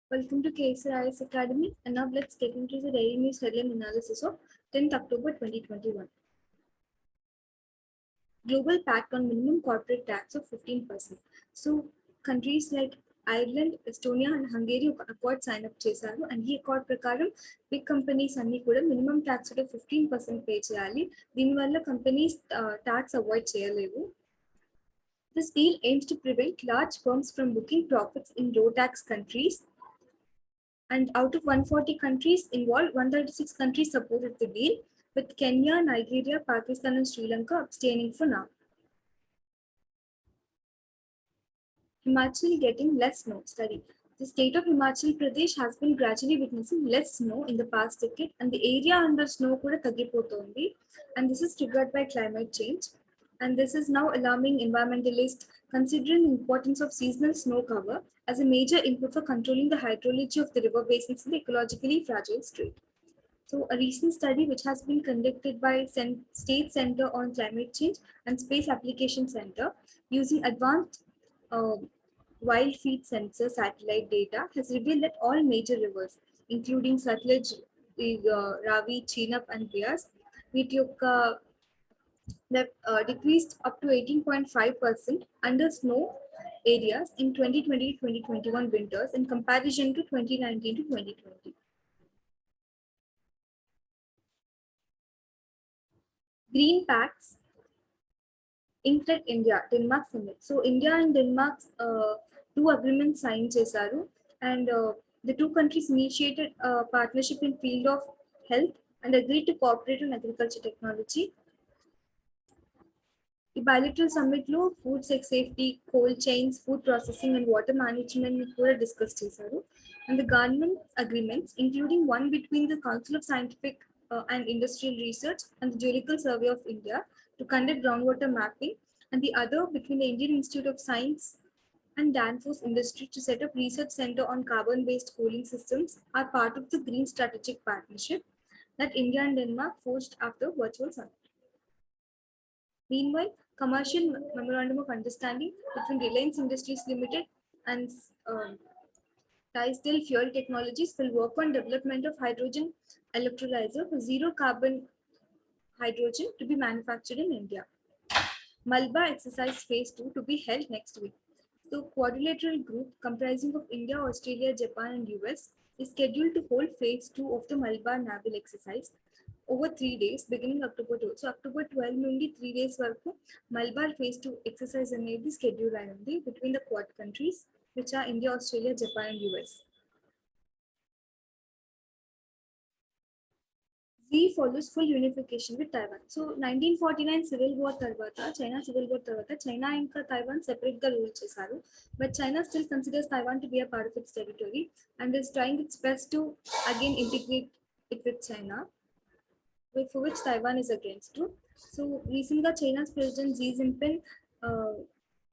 Welcome to KSRIS Academy, and now let's get into the daily news headline analysis of 10th October 2021. Global pact on minimum corporate tax of 15%. So, countries like Ireland, Estonia, and Hungary accord sign up చేశారు and ఈ accord ప్రకారం big companies అన్ని కూడా minimum tax of 15% pay చేయాలి. దీనివల్ల companies tax avoid చేయలేవు. This deal aims to prevent large firms from booking profits in low tax countries. And out of 140 countries involved, 136 countries supported the deal, with Kenya, Nigeria, Pakistan, and Sri Lanka abstaining for now. Himachal getting less snow. Study. The state of Himachal Pradesh has been gradually witnessing less snow in the past decade, and the area under snow kuda taggipotundi, and this is triggered by climate change. And this is now alarming environmentalists, considering the importance of seasonal snow cover as a major input for controlling the hydrology of the river basins in the ecologically fragile strait. So a recent study which has been conducted by State Center on Climate Change and Space Application Center using advanced wild feed sensor satellite data has revealed that all major rivers, including Satluj, Ravi, Chenab, and Beas, that decreased up to 18.5% under snow areas in 2020-2021 winters in comparison to 2019 to 2020. Green Pacts inked at India, Denmark summit. So India and Denmark two agreements signed చేశారు, and the two countries initiated a partnership in field of health and agreed to cooperate on agriculture technology. The bilateral summit లో food safety, cold chains, food processing, and water management కూడా discuss చేశారు. And the government agreements, including one between the Council of Scientific and Industrial Research and the Geological Survey of India to conduct groundwater mapping, and the other between the Indian Institute of Science and Danfoss Industry to set up research center on carbon-based cooling systems, are part of the Green Strategic Partnership that India and Denmark forged after virtual summit. Meanwhile, commercial memorandum of understanding between Reliance Industries Limited and Tysdale Fuel Technologies will work on development of hydrogen electrolyzer for zero carbon hydrogen to be manufactured in India. Malba exercise phase 2 to be held next week. The quadrilateral group comprising of India, Australia, Japan, and US is scheduled to hold phase 2 of the Malabar naval exercise over 3 days beginning October 12. So October 12 నుండి 3 days వరకు Malabar phase 2 exercise అనేది schedule అయింది between the quad countries which are India, Australia, Japan, and US. Z follows full unification with Taiwan. So 1949 civil war tarvata, China civil war tarvata, China and Taiwan separate the rule chesaru, but China still considers Taiwan to be a part of its territory and is trying its best to again integrate it with China, for which Taiwan is against too. So recently China's President Xi Jinping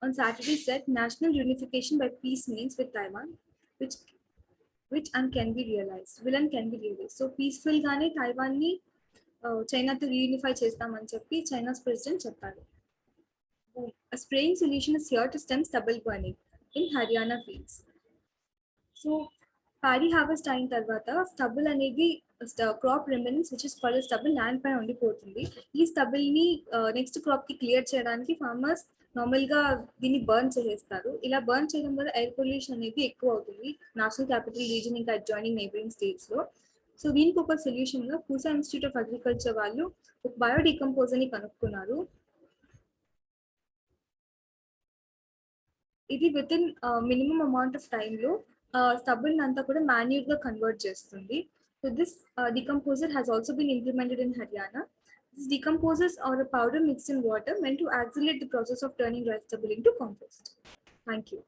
on Saturday said national unification by peace means with Taiwan, which can be realized. So peaceful gaane Taiwan ni China to reunify chestamani cheppi China's president chepparu. A spraying solution is here to stem stubble burning in Haryana fields. So paddy harvest అయిన తర్వాత stubble అనేది crop remnants which is called as stubble land పైన ఉండిపోతుంది. ఈ stubble ని next crop కి clear చేయడానికి farmers normal గా దీన్ని బర్న్ చేసేస్తారు. ఇలా బర్న్ చేయడం వల్ల ఎయిర్ పొల్యూషన్ అనేది ఎక్కువ అవుతుంది నేషనల్ క్యాపిటల్ రీజన్ ఇంకా అడ్జాయినింగ్ నైబరింగ్ స్టేట్స్ లో. సో దీనికి ఒక సొల్యూషన్ గా పూసా ఇన్స్టిట్యూట్ ఆఫ్ అగ్రికల్చర్ వాళ్ళు ఒక బయోడికంపోజర్ ని కనుక్కున్నారు. ఇది with in minimum amount of time లో stubble అంతా కూడా మాన్యూర్ గా కన్వర్ట్ చేస్తుంది. So this decomposer has also been implemented in Haryana. These decomposers are a powder mixed in water meant to accelerate the process of turning rice stubble into compost. Thank you.